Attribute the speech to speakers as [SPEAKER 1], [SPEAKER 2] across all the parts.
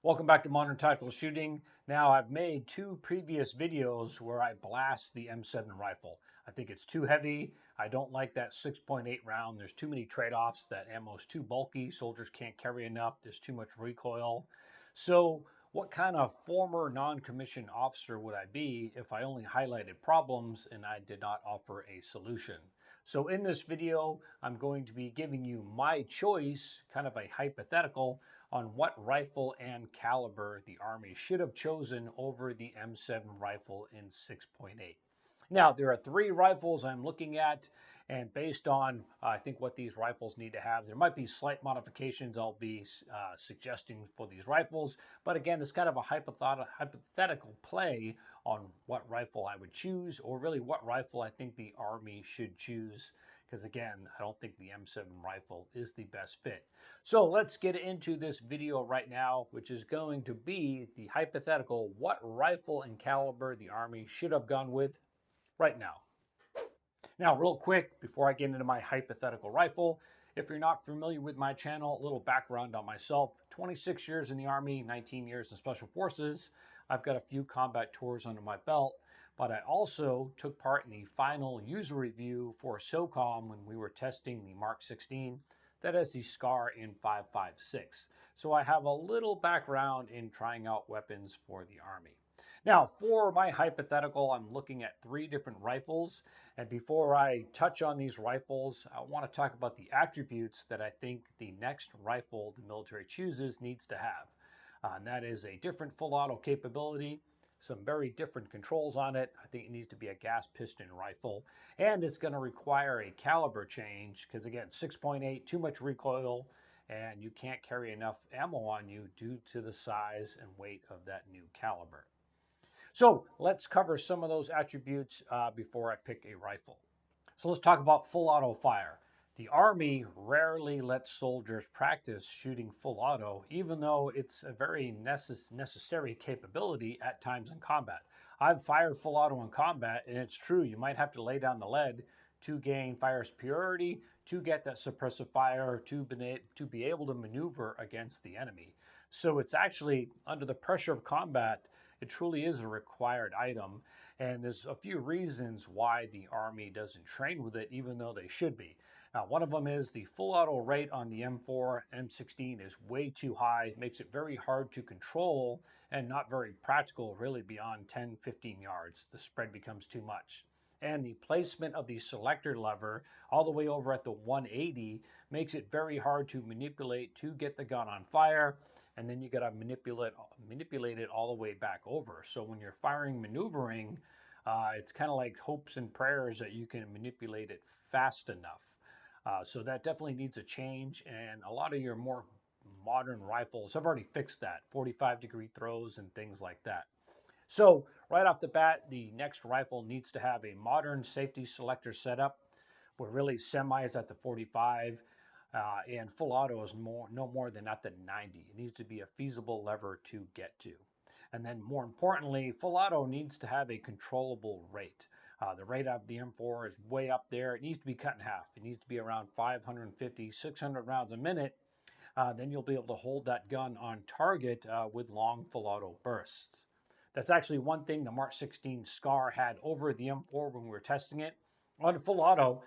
[SPEAKER 1] Welcome back to Modern Tactical Shooting. Now, I've made two previous videos where I blast the M7 rifle. I think it's too heavy. I don't like that 6.8 round. There's too many trade-offs. That ammo's too bulky. Soldiers can't carry enough. There's too much recoil. So what kind of former non-commissioned officer would I be if I only highlighted problems and I did not offer a solution? So in this video, I'm going to be giving you my choice, kind of a hypothetical, on what rifle and caliber the Army should have chosen over the M7 rifle in 6.8. Now, there are three rifles I'm looking at, and based on, I think, what these rifles need to have, there might be slight modifications I'll be suggesting for these rifles. But again, it's kind of a hypothetical play on what rifle I would choose, or really what rifle I think the Army should choose. Because again, I don't think the M7 rifle is the best fit. So let's get into this video right now, which is going to be the hypothetical what rifle and caliber the Army should have gone with right now. Now, real quick, before I get into my hypothetical rifle, if you're not familiar with my channel, a little background on myself. 26 years in the Army, 19 years in Special Forces. I've got a few combat tours under my belt, but I also took part in the final user review for SOCOM when we were testing the Mark 16 that has the SCAR in 5.56. So I have a little background in trying out weapons for the Army. Now, for my hypothetical, I'm looking at three different rifles. And before I touch on these rifles, I want to talk about the attributes that I think the next rifle the military chooses needs to have. And that is a different full auto capability, some very different controls on it. I think it needs to be a gas piston rifle. And it's going to require a caliber change because, again, 6.8, too much recoil, and you can't carry enough ammo on you due to the size and weight of that new caliber. So let's cover some of those attributes before I pick a rifle. So let's talk about full auto fire. The Army rarely lets soldiers practice shooting full auto, even though it's a very necessary capability at times in combat. I've fired full auto in combat, and it's true, you might have to lay down the lead to gain fire superiority, to get that suppressive fire, to be able to maneuver against the enemy. So it's actually, under the pressure of combat, it truly is a required item, and there's a few reasons why the Army doesn't train with it, even though they should be. Now, one of them is the full auto rate on the M4, M16 is way too high. It makes it very hard to control and not very practical, really, beyond 10, 15 yards. The spread becomes too much. And the placement of the selector lever all the way over at the 180 makes it very hard to manipulate to get the gun on fire, and then you got to manipulate it all the way back over. So when you're firing maneuvering, it's kind of like hopes and prayers that you can manipulate it fast enough. So that definitely needs a change, and a lot of your more modern rifles have already fixed that, 45-degree throws and things like that. So right off the bat, the next rifle needs to have a modern safety selector setup where really semi is at the 45 and full auto is no more than at the 90. It needs to be a feasible lever to get to. And then more importantly, full auto needs to have a controllable rate. The rate of the M4 is way up there. It needs to be cut in half. It needs to be around 550, 600 rounds a minute. Then you'll be able to hold that gun on target with long full auto bursts. That's actually one thing the Mark 16 SCAR had over the M4 when we were testing it. On full auto,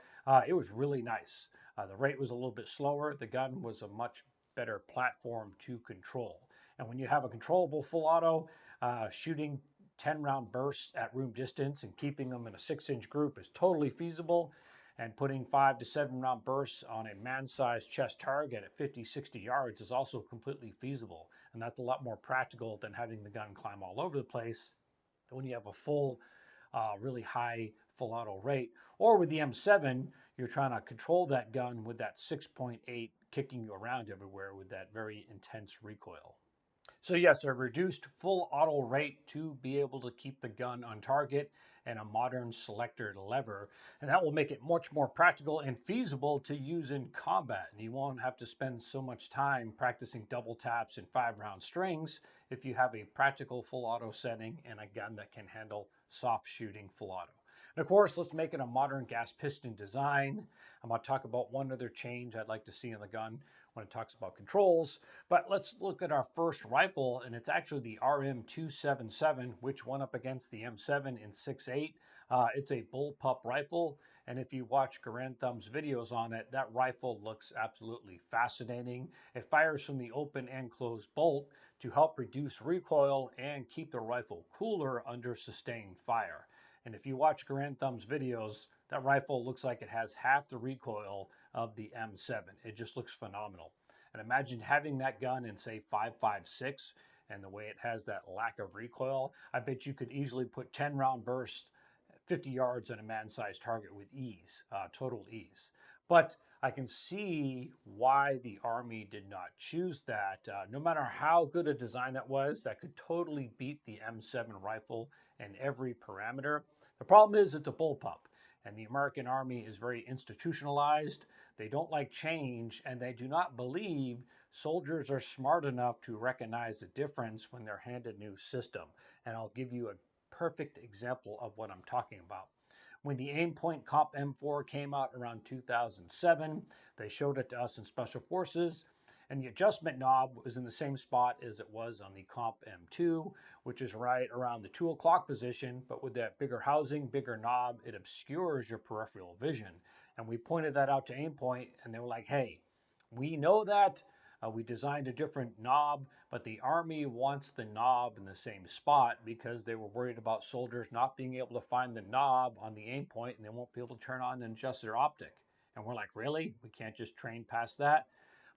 [SPEAKER 1] it was really nice. The rate was a little bit slower. The gun was a much better platform to control. And when you have a controllable full auto, shooting 10-round bursts at room distance and keeping them in a 6-inch group is totally feasible. And putting 5 to 7-round bursts on a man-sized chest target at 50, 60 yards is also completely feasible. And that's a lot more practical than having the gun climb all over the place when you have a full, really high full auto rate. Or with the M7, you're trying to control that gun with that 6.8 kicking you around everywhere with that very intense recoil. So yes, a reduced full auto rate to be able to keep the gun on target, and a modern selector lever. And that will make it much more practical and feasible to use in combat. And you won't have to spend so much time practicing double taps and 5-round strings if you have a practical full auto setting and a gun that can handle soft shooting full auto. And of course, let's make it a modern gas piston design. I'm going to talk about one other change I'd like to see in the gun. when it talks about controls. But let's look at our first rifle, and it's actually the RM277, which went up against the M7 in 6.8. It's a bullpup rifle, and if you watch Garantham's videos on it, that rifle looks absolutely fascinating. It fires from the open and closed bolt to help reduce recoil and keep the rifle cooler under sustained fire. And if you watch Garantham's videos, that rifle looks like it has half the recoil of the M7. It just looks phenomenal. And imagine having that gun in, say, 5.56, and the way it has that lack of recoil, I bet you could easily put 10 round bursts 50 yards on a man-sized target with ease, total ease. But I can see why the Army did not choose that. No matter how good a design that was, that could totally beat the M7 rifle in every parameter. The problem is it's a bullpup, and the American Army is very institutionalized. They don't like change, and they do not believe soldiers are smart enough to recognize the difference when they're handed a new system. And I'll give you a perfect example of what I'm talking about. When the Aimpoint Comp M4 came out around 2007, they showed it to us in Special Forces, and the adjustment knob was in the same spot as it was on the Comp M2, which is right around the 2 o'clock position, but with that bigger housing, bigger knob, it obscures your peripheral vision. And we pointed that out to Aimpoint, and they were like, hey, we know that. We designed a different knob, but the Army wants the knob in the same spot because they were worried about soldiers not being able to find the knob on the Aimpoint, and they won't be able to turn on and adjust their optic. And we're like, really? We can't just train past that?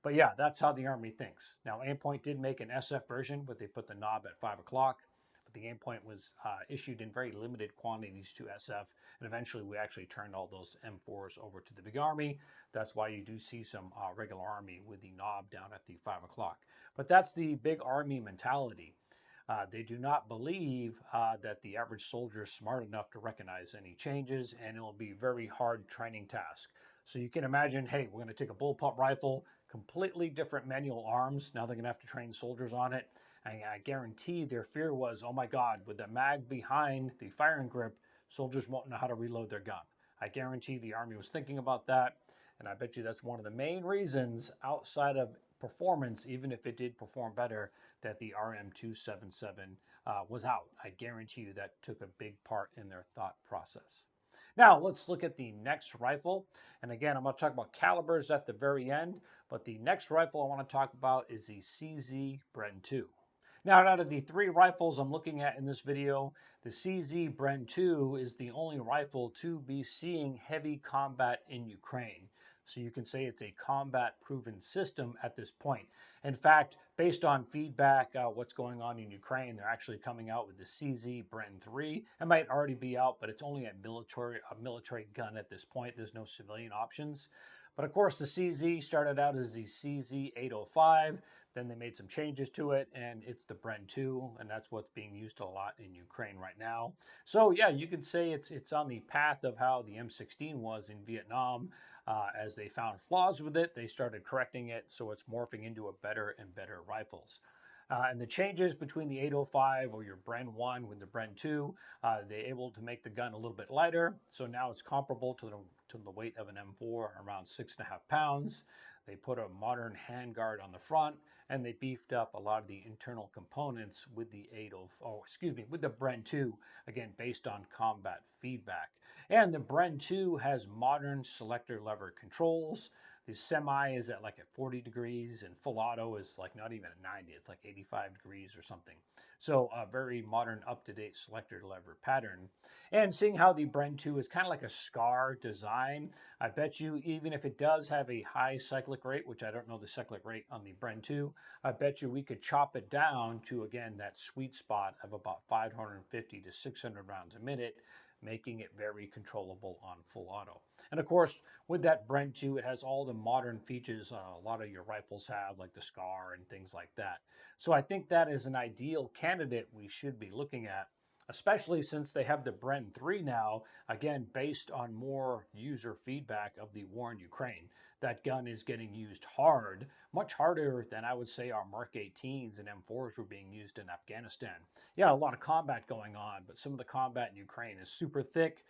[SPEAKER 1] But yeah, that's how the Army thinks. Now, Aimpoint did make an SF version, but they put the knob at 5 o'clock. But the Aimpoint was issued in very limited quantities to SF, and eventually we actually turned all those M4s over to the Big Army. That's why you do see some regular Army with the knob down at the 5 o'clock. But that's the Big Army mentality. They do not believe that the average soldier is smart enough to recognize any changes, and it will be a very hard training task. So you can imagine, hey, we're going to take a bullpup rifle, completely different manual arms. Now they're going to have to train soldiers on it. And I guarantee their fear was, oh my God, with the mag behind the firing grip, soldiers won't know how to reload their gun. I guarantee the Army was thinking about that. And I bet you that's one of the main reasons outside of performance, even if it did perform better, that the RM277 was out. I guarantee you that took a big part in their thought process. Now, let's look at the next rifle. And again, I'm going to talk about calibers at the very end, but the next rifle I want to talk about is the CZ Bren 2. Now, out of the 3 rifles I'm looking at in this video, the CZ Bren 2 is the only rifle to be seeing heavy combat in Ukraine. So you can say it's a combat-proven system at this point. In fact, based on feedback, what's going on in Ukraine, they're actually coming out with the CZ Bren 3. It might already be out, but it's only a military gun at this point. There's no civilian options. But of course, the CZ started out as the CZ 805. Then they made some changes to it, and it's the Bren 2, and that's what's being used a lot in Ukraine right now. So yeah, you could say it's on the path of how the M16 was in Vietnam. As they found flaws with it, they started correcting it, so it's morphing into a better and better rifles. And the changes between the 805 or your Bren 1 with the Bren 2, they're able to make the gun a little bit lighter. So now it's comparable to the weight of an M4, around 6.5 pounds. They put a modern handguard on the front, and they beefed up a lot of the internal components with the with the Bren 2, again, based on combat feedback. And the Bren 2 has modern selector lever controls. The semi is at 40 degrees, and full auto is not even at 90. It's 85 degrees or something. So a very modern, up-to-date selector lever pattern. And seeing how the Bren 2 is kind of like a SCAR design, I bet you even if it does have a high cyclic rate, which I don't know the cyclic rate on the Bren 2, I bet you we could chop it down to, again, that sweet spot of about 550 to 600 rounds a minute, making it very controllable on full auto. And of course, with that Bren 2, it has all the modern features a lot of your rifles have, like the SCAR and things like that. So I think that is an ideal candidate we should be looking at, especially since they have the Bren 3 now, again, based on more user feedback of the war in Ukraine. That gun is getting used hard, much harder than I would say our Mark 18s and M4s were being used in Afghanistan. Yeah, a lot of combat going on, but some of the combat in Ukraine is super thick.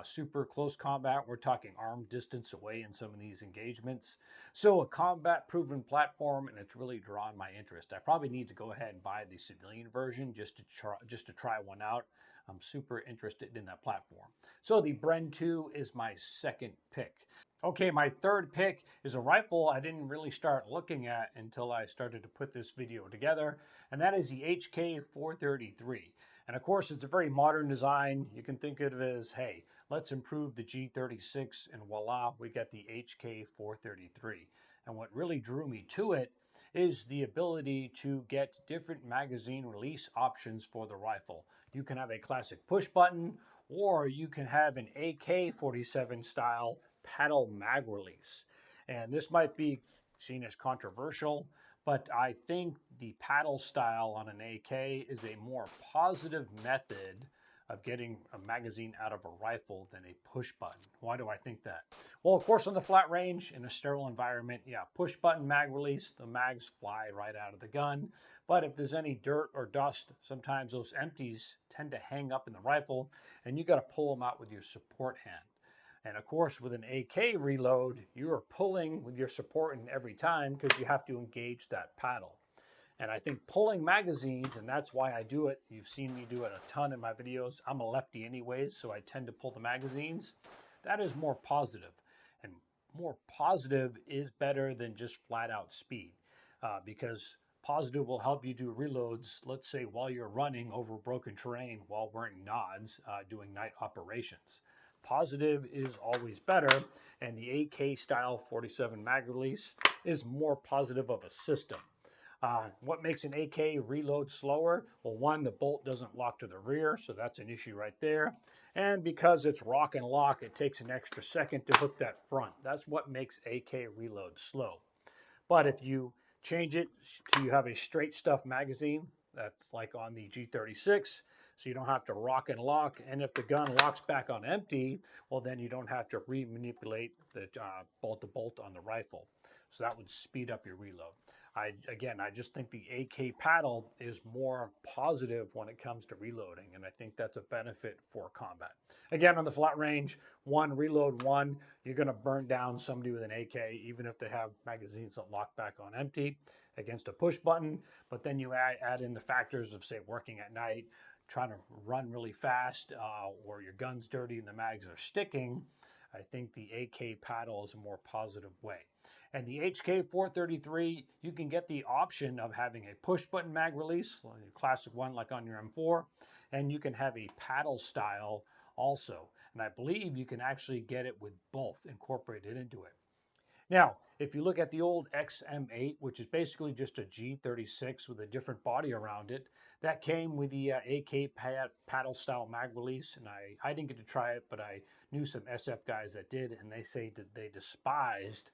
[SPEAKER 1] super close combat. We're talking arm distance away in some of these engagements. So a combat proven platform, and it's really drawn my interest. I probably need to go ahead and buy the civilian version just to try one out. I'm super interested in that platform. So the Bren 2 is my second pick. Okay, my third pick is a rifle I didn't really start looking at until I started to put this video together, and that is the HK433. And of course, it's a very modern design. You can think of it as, hey, let's improve the G36, and voila, we got the HK433. And what really drew me to it is the ability to get different magazine release options for the rifle. You can have a classic push button, or you can have an AK-47 style paddle mag release. And this might be seen as controversial, but I think the paddle style on an AK is a more positive method of getting a magazine out of a rifle than a push button. Why do I think that? Well, of course, on the flat range, in a sterile environment, yeah, push button mag release, the mags fly right out of the gun. But if there's any dirt or dust, sometimes those empties tend to hang up in the rifle, and you got to pull them out with your support hand. And of course, with an AK reload, you are pulling with your support hand every time because you have to engage that paddle. And I think pulling magazines, and that's why I do it. You've seen me do it a ton in my videos. I'm a lefty anyways, so I tend to pull the magazines. That is more positive. And more positive is better than just flat out speed because positive will help you do reloads, let's say while you're running over broken terrain while wearing nods, doing night operations. Positive is always better, and the AK style 47 mag release is more positive of a system. What makes an AK reload slower? Well, one, the bolt doesn't lock to the rear, so that's an issue right there. And because it's rock and lock, it takes an extra second to hook that front. That's what makes AK reload slow. But if you change it to you have a straight stuff magazine, that's like on the G36, so you don't have to rock and lock. And if the gun locks back on empty, well, then you don't have to re-manipulate the bolt on the rifle. So that would speed up your reload. I just think the AK paddle is more positive when it comes to reloading, and I think that's a benefit for combat. Again, on the flat range, reload one, you're going to burn down somebody with an AK, even if they have magazines that lock back on empty against a push button. But then you add in the factors of, say, working at night, trying to run really fast, or your gun's dirty and the mags are sticking. I think the AK paddle is a more positive way. And the HK433, you can get the option of having a push button mag release, a classic one like on your M4, and you can have a paddle style also. And I believe you can actually get it with both incorporated into it. Now, if you look at the old XM8, which is basically just a G36 with a different body around it, that came with the AK paddle style mag release. And I didn't get to try it, but I knew some SF guys that did, and they say that they despised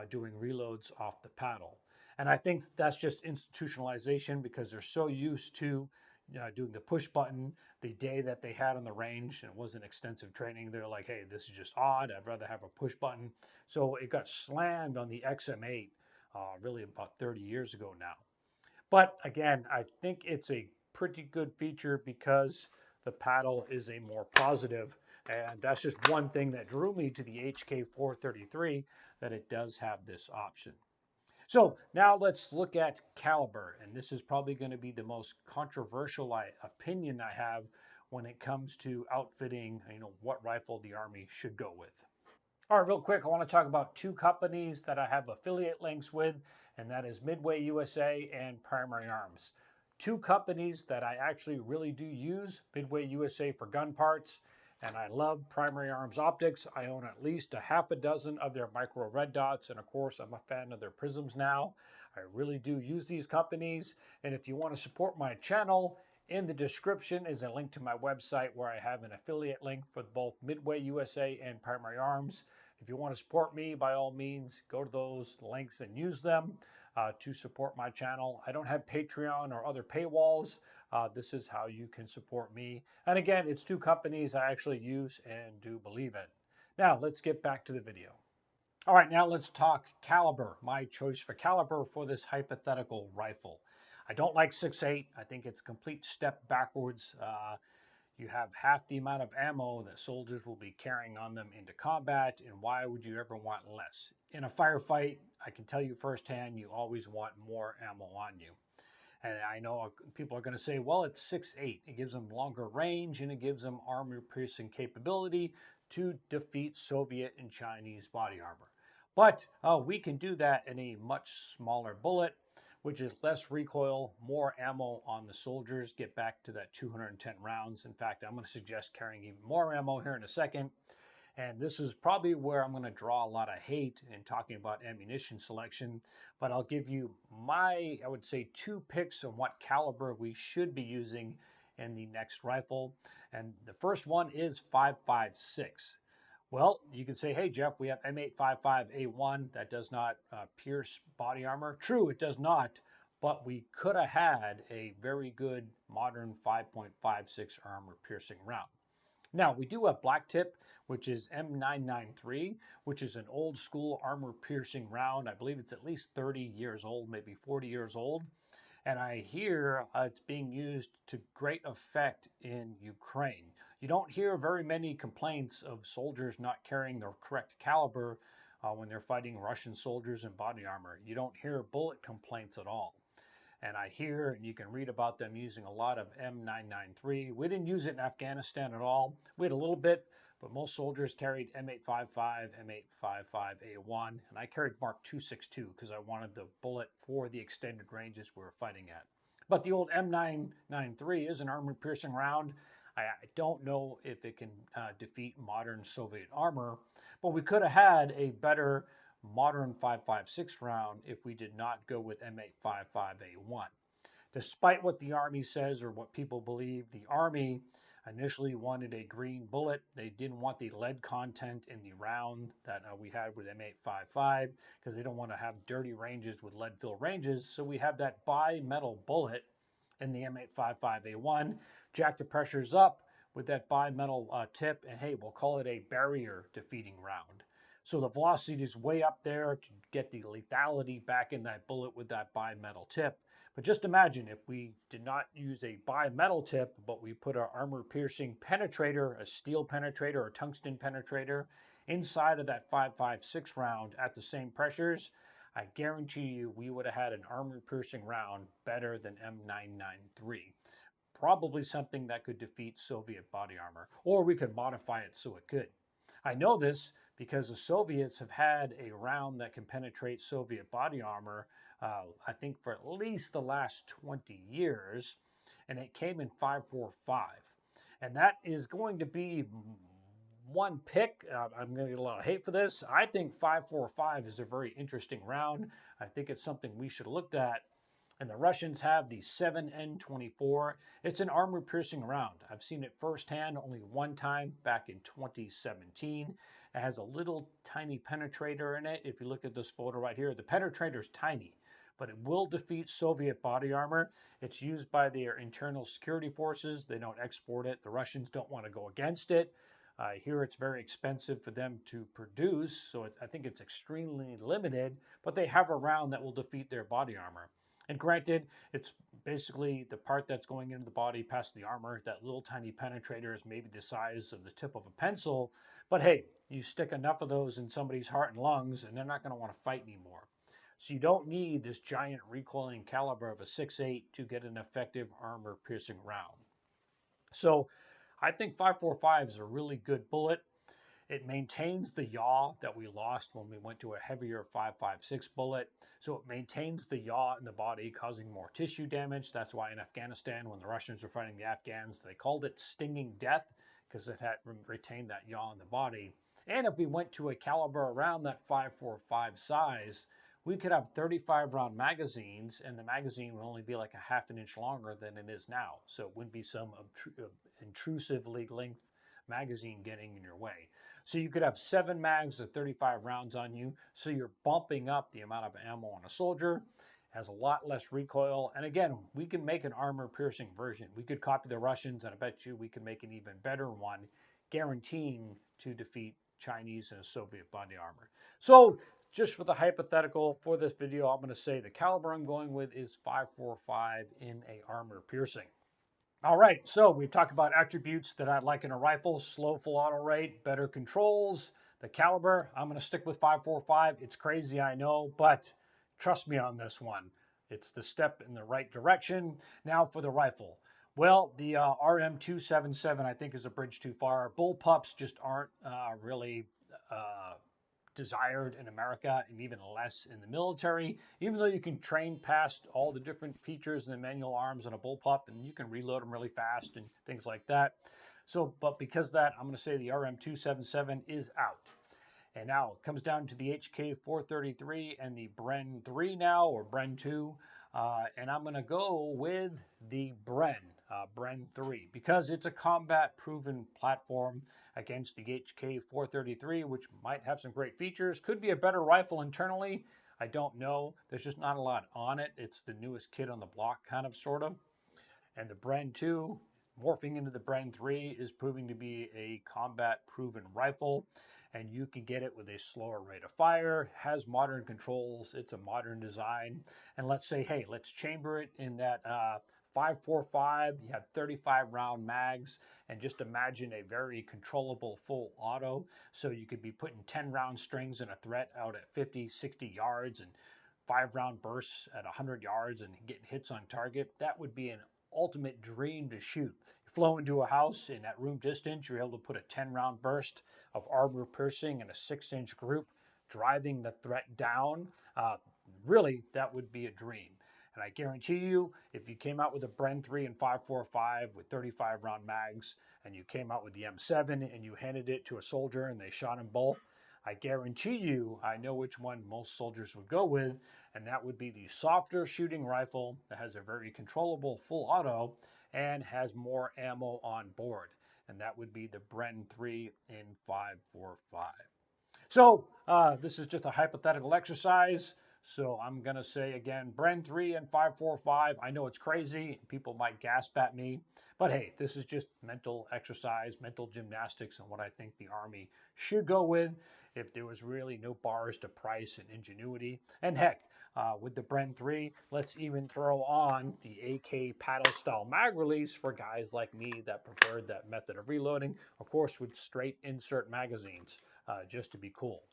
[SPEAKER 1] doing reloads off the paddle. And I think that's just institutionalization because they're so used to doing the push button the day that they had on the range, and it wasn't extensive training. They're like, hey, this is just odd. I'd rather have a push button. So it got slammed on the XM8 really about 30 years ago now. But again, I think it's a pretty good feature because the paddle is a more positive, and that's just one thing that drew me to the HK433, that it does have this option. So now let's look at caliber, and this is probably going to be the most controversial opinion I have when it comes to outfitting, what rifle the Army should go with. All right, real quick, I want to talk about two companies that I have affiliate links with, and that is MidwayUSA and Primary Arms. Two companies that I actually really do use, MidwayUSA for gun parts, and I love Primary Arms optics. I own at least a half a dozen of their micro red dots, and of course, I'm a fan of their prisms now. I really do use these companies, and if you want to support my channel, in the description is a link to my website where I have an affiliate link for both MidwayUSA and Primary Arms. If you want to support me, by all means, go to those links and use them to support my channel. I don't have Patreon or other paywalls. This is how you can support me. And again, it's two companies I actually use and do believe in. Now, let's get back to the video. All right, now let's talk caliber, my choice for caliber for this hypothetical rifle. I don't like 6.8. I think it's a complete step backwards. You have half the amount of ammo that soldiers will be carrying on them into combat, and why would you ever want less? In a firefight, I can tell you firsthand, you always want more ammo on you. And I know people are going to say, well, it's 6.8. It gives them longer range and it gives them armor-piercing capability to defeat Soviet and Chinese body armor. But we can do that in a much smaller bullet, which is less recoil, more ammo on the soldiers, get back to that 210 rounds. In fact, I'm going to suggest carrying even more ammo here in a second. And this is probably where I'm going to draw a lot of hate in talking about ammunition selection, but I'll give you my, I would say, 2 picks on what caliber we should be using in the next rifle. And the first one is 5.56. Well, you could say, hey, Jeff, we have M855A1 that does not pierce body armor. True, it does not, but we could have had a very good modern 5.56 armor piercing round. Now, we do have black tip, which is M993, which is an old school armor piercing round. I believe it's at least 30 years old, maybe 40 years old. And I hear it's being used to great effect in Ukraine. You don't hear very many complaints of soldiers not carrying the correct caliber when they're fighting Russian soldiers in body armor. You don't hear bullet complaints at all. And I hear, and you can read about them using a lot of M993. We didn't use it in Afghanistan at all. We had a little bit, but most soldiers carried M855, M855A1, and I carried Mark 262 because I wanted the bullet for the extended ranges we were fighting at. But the old M993 is an armor-piercing round. I don't know if it can defeat modern Soviet armor, but we could have had a better modern 5.56 round if we did not go with M855A1. Despite what the Army says or what people believe, the Army initially wanted a green bullet. They didn't want the lead content in the round that we had with M855 because they don't want to have dirty ranges with lead-filled ranges. So we have that bi-metal bullet in the M855A1. Jack the pressures up with that bi-metal tip, and hey, we'll call it a barrier defeating round. So the velocity is way up there to get the lethality back in that bullet with that bi-metal tip. But just imagine if we did not use a bi-metal tip, but we put our armor-piercing penetrator, a steel penetrator or tungsten penetrator, inside of that 5.56 round at the same pressures, I guarantee you we would have had an armor-piercing round better than M993. Probably something that could defeat Soviet body armor, or we could modify it so it could. I know this because the Soviets have had a round that can penetrate Soviet body armor, I think for at least the last 20 years, and it came in 5.45. And that is going to be one pick. I'm going to get a lot of hate for this. I think 5.45 is a very interesting round. I think it's something we should have looked at. And the Russians have the 7N24. It's an armor-piercing round. I've seen it firsthand only one time back in 2017. It has a little tiny penetrator in it. If you look at this photo right here, the penetrator is tiny, but it will defeat Soviet body armor. It's used by their internal security forces. They don't export it. The Russians don't want to go against it. I hear it's very expensive for them to produce, so I think it's extremely limited, but they have a round that will defeat their body armor. And granted, it's basically the part that's going into the body past the armor. That little tiny penetrator is maybe the size of the tip of a pencil. But hey, you stick enough of those in somebody's heart and lungs, and they're not going to want to fight anymore. So you don't need this giant recoiling caliber of a 6.8 to get an effective armor-piercing round. So I think 5.45 is a really good bullet. It maintains the yaw that we lost when we went to a heavier 5.56 bullet. So it maintains the yaw in the body, causing more tissue damage. That's why in Afghanistan, when the Russians were fighting the Afghans, they called it stinging death because it had retained that yaw in the body. And if we went to a caliber around that 5.45 size, we could have 35 round magazines, and the magazine would only be like a half an inch longer than it is now. So it wouldn't be some intrusively length magazine getting in your way. So you could have 7 mags of 35 rounds on you, so you're bumping up the amount of ammo on a soldier. It has a lot less recoil, and again, we can make an armor-piercing version. We could copy the Russians, and I bet you we can make an even better one, guaranteeing to defeat Chinese and Soviet body armor. So just for the hypothetical for this video, I'm going to say the caliber I'm going with is 5.45 in a armor-piercing. All right, so we've talked about attributes that I'd like in a rifle: slow full auto rate, better controls, the caliber. I'm going to stick with 5.45. It's crazy, I know, but trust me on this one. It's the step in the right direction. Now for the rifle. Well, the RM277 I think is a bridge too far. Bullpups just aren't really uh, desired in America, and even less in the military, even though you can train past all the different features and the manual arms on a bullpup, and you can reload them really fast and things like that. So, but because of that, I'm going to say the RM277 is out. And now it comes down to the HK433 and the Bren 3 now, or Bren 2. And I'm going to go with the Bren 3, because it's a combat proven platform against the HK433, which might have some great features. Could be a better rifle internally. I don't know. There's just not a lot on it. It's the newest kid on the block, kind of, sort of. And the Bren 2, morphing into the Bren 3, is proving to be a combat proven rifle, and you can get it with a slower rate of fire, has modern controls, it's a modern design. And let's say, hey, let's chamber it in that 5.45. You have 35 round mags, and just imagine a very controllable full auto. So you could be putting 10 round strings in a threat out at 50, 60 yards, and 5 round bursts at 100 yards and getting hits on target. That would be an ultimate dream to shoot. You flow into a house in at room distance, you're able to put a 10 round burst of armor piercing in a 6-inch group, driving the threat down. Really, that would be a dream. And I guarantee you, if you came out with a Bren 3 and 5.45 with 35 round mags, and you came out with the M7 and you handed it to a soldier and they shot them both, I guarantee you, I know which one most soldiers would go with, and that would be the softer shooting rifle that has a very controllable full auto and has more ammo on board. And that would be the Bren 3 in 5.45. So this is just a hypothetical exercise. So I'm going to say again, Bren 3 and 5.45. I know it's crazy. People might gasp at me. But hey, this is just mental exercise, mental gymnastics, and what I think the Army should go with if there was really no bars to price and ingenuity. And heck, with the Bren 3, let's even throw on the AK paddle style mag release for guys like me that preferred that method of reloading, of course, with straight insert magazines, just to be cool.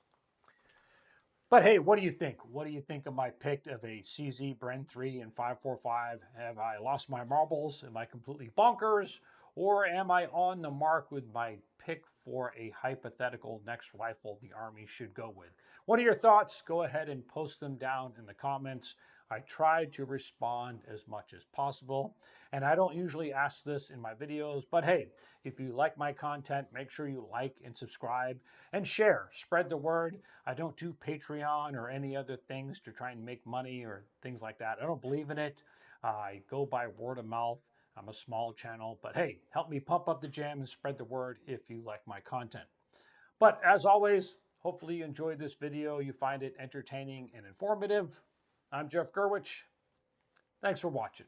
[SPEAKER 1] But hey, what do you think? What do you think of my pick of a CZ Bren 3 and 5.45? Have I lost my marbles? Am I completely bonkers? Or am I on the mark with my pick for a hypothetical next rifle the Army should go with? What are your thoughts? Go ahead and post them down in the comments. I try to respond as much as possible. And I don't usually ask this in my videos, but hey, if you like my content, make sure you like and subscribe and share. Spread the word. I don't do Patreon or any other things to try and make money or things like that. I don't believe in it. I go by word of mouth. I'm a small channel, but hey, help me pump up the jam and spread the word if you like my content. But as always, hopefully you enjoyed this video. You find it entertaining and informative. I'm Jeff Gerwich. Thanks for watching.